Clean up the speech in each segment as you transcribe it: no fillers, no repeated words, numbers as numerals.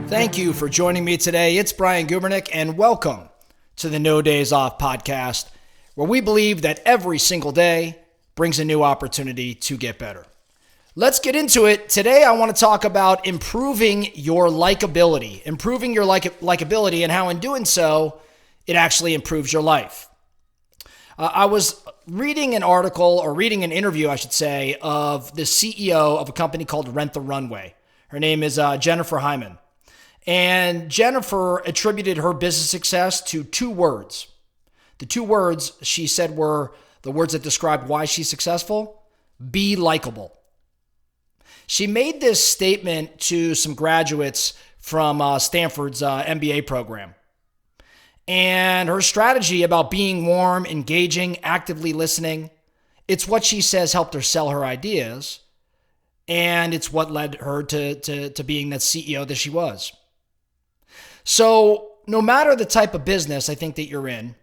Thank you for joining me today. It's Brian Gubernick, and welcome to the No Days Off podcast, where we believe that every single day brings a new opportunity to get better. Let's get into it. Today, I want to talk about improving your likability, and how in doing so, it actually improves your life. I was reading an interview, I should say, of the CEO of a company called Rent the Runway. Her name is Jennifer Hyman. And Jennifer attributed her business success to two words. The two words she said were the words that described why she's successful: be likable. She made this statement to some graduates from Stanford's MBA program. And her strategy about being warm, engaging, actively listening, it's what she says helped her sell her ideas. And it's what led her to being that CEO that she was. So no matter the type of business I think that you're in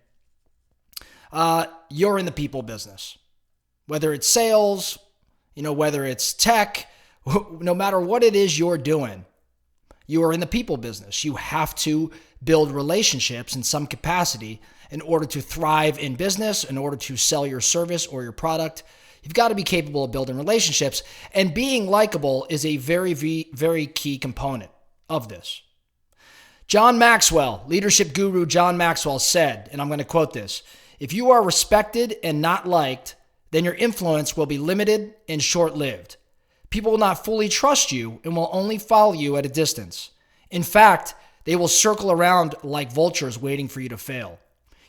the people business. Whether it's sales, whether it's tech, no matter what it is you're doing, you are in the people business. You have to build relationships in some capacity in order to thrive in business, in order to sell your service or your product. You've got to be capable of building relationships, and being likable is a very, very key component of this. John Maxwell, leadership guru John Maxwell said, and I'm going to quote this: "If you are respected and not liked, then your influence will be limited and short-lived. People will not fully trust you and will only follow you at a distance. In fact, they will circle around like vultures waiting for you to fail.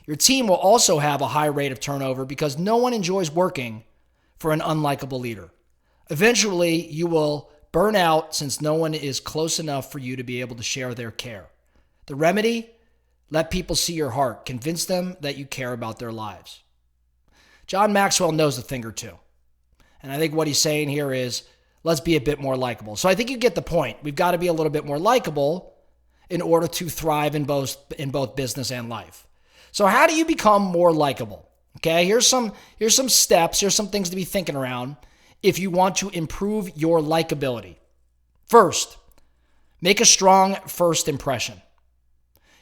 Your team will also have a high rate of turnover because no one enjoys working for an unlikable leader. Eventually, you will burn out since no one is close enough for you to be able to share their care. The remedy? Let people see your heart. Convince them that you care about their lives." John Maxwell knows a thing or two. And I think what he's saying here is, let's be a bit more likable. So I think you get the point. We've got to be a little bit more likable in order to thrive in both business and life. So how do you become more likable? Okay, here's some steps, here's some things to be thinking around if you want to improve your likability. First, make a strong first impression.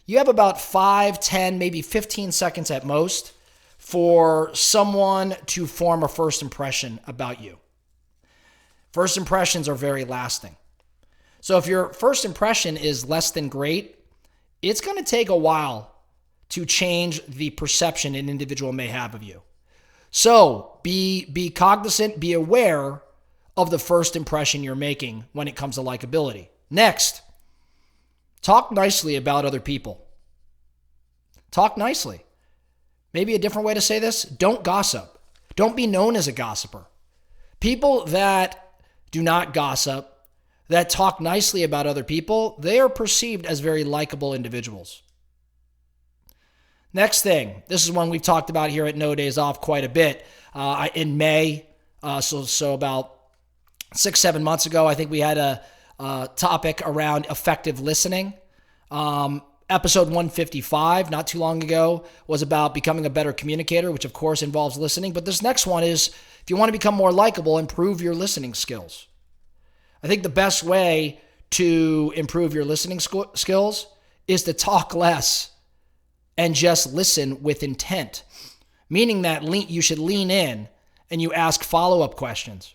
You have about 5, 10, maybe 15 seconds at most for someone to form a first impression about you. First impressions are very lasting. So if your first impression is less than great, it's going to take a while to change the perception an individual may have of you. So be cognizant, be aware of the first impression you're making when it comes to likability. Next, talk nicely about other people. Talk nicely. Maybe a different way to say this: don't gossip. Don't be known as a gossiper. People that do not gossip, that talk nicely about other people, they are perceived as very likable individuals. Next thing, this is one we've talked about here at No Days Off quite a bit. In May, so about 6-7 months ago, I think we had a topic around effective listening. Episode 155, not too long ago, was about becoming a better communicator, which of course involves listening. But this next one is, if you want to become more likable, improve your listening skills. I think the best way to improve your listening skills is to talk less and just listen with intent, meaning that you should lean in and you ask follow-up questions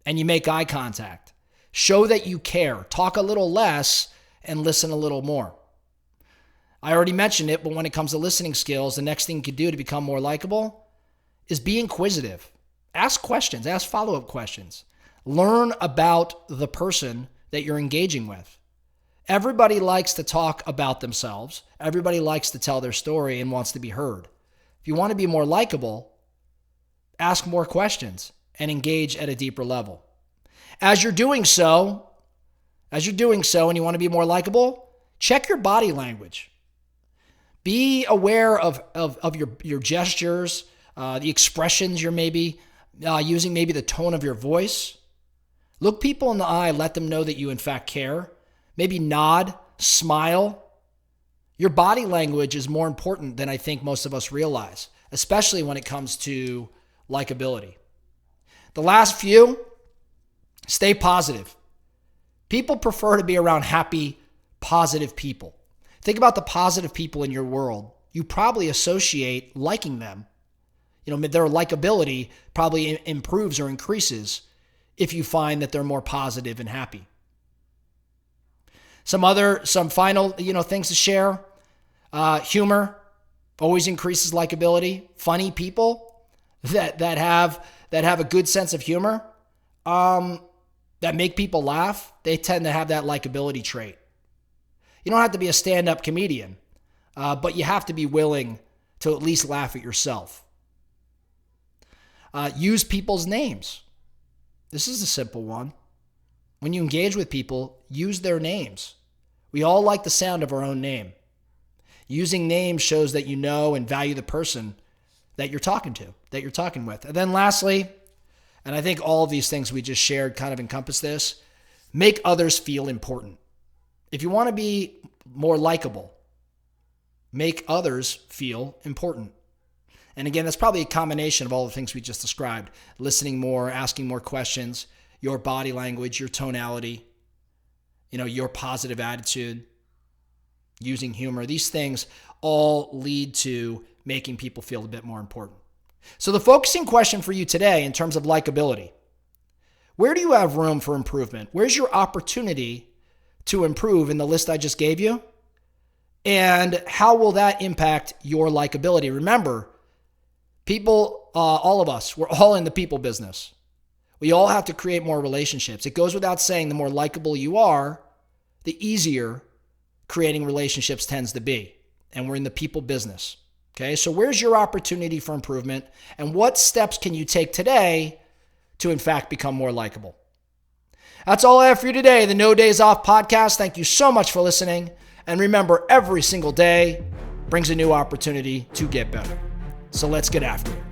and you make eye contact. Show that you care. Talk a little less and listen a little more. I already mentioned it, but when it comes to listening skills, the next thing you can do to become more likable is be inquisitive. Ask questions, ask follow-up questions. Learn about the person that you're engaging with. Everybody likes to talk about themselves. Everybody likes to tell their story and wants to be heard. If you want to be more likable, ask more questions and engage at a deeper level. As you're doing so and you want to be more likable, check your body language. Be aware of your gestures, the expressions you're maybe using, maybe the tone of your voice. Look people in the eye, let them know that you in fact care. Maybe nod, smile. Your body language is more important than I think most of us realize, especially when it comes to likability. The last few, stay positive. People prefer to be around happy, positive people. Think about the positive people in your world. You probably associate liking them. Their likability probably improves or increases if you find that they're more positive and happy. Some final, things to share. Humor always increases likability. Funny people that have a good sense of humor, that make people laugh, they tend to have that likability trait. You don't have to be a stand-up comedian, but you have to be willing to at least laugh at yourself. Use people's names. This is a simple one. When you engage with people, use their names. We all like the sound of our own name. Using names shows that you know and value the person that you're talking to, that you're talking with. And then lastly, and I think all of these things we just shared kind of encompass this, make others feel important. If you want to be more likable, make others feel important. And again, that's probably a combination of all the things we just described. Listening more, asking more questions, your body language, your tonality, your positive attitude, using humor. These things all lead to making people feel a bit more important. So the focusing question for you today in terms of likability, where do you have room for improvement? Where's your opportunity to improve in the list I just gave you? And how will that impact your likability? Remember, people, all of us, we're all in the people business. We all have to create more relationships. It goes without saying, the more likable you are, the easier creating relationships tends to be. And we're in the people business. Okay, so where's your opportunity for improvement? And what steps can you take today to, in fact, become more likable? That's all I have for you today, the No Days Off podcast. Thank you so much for listening. And remember, every single day brings a new opportunity to get better. So let's get after it.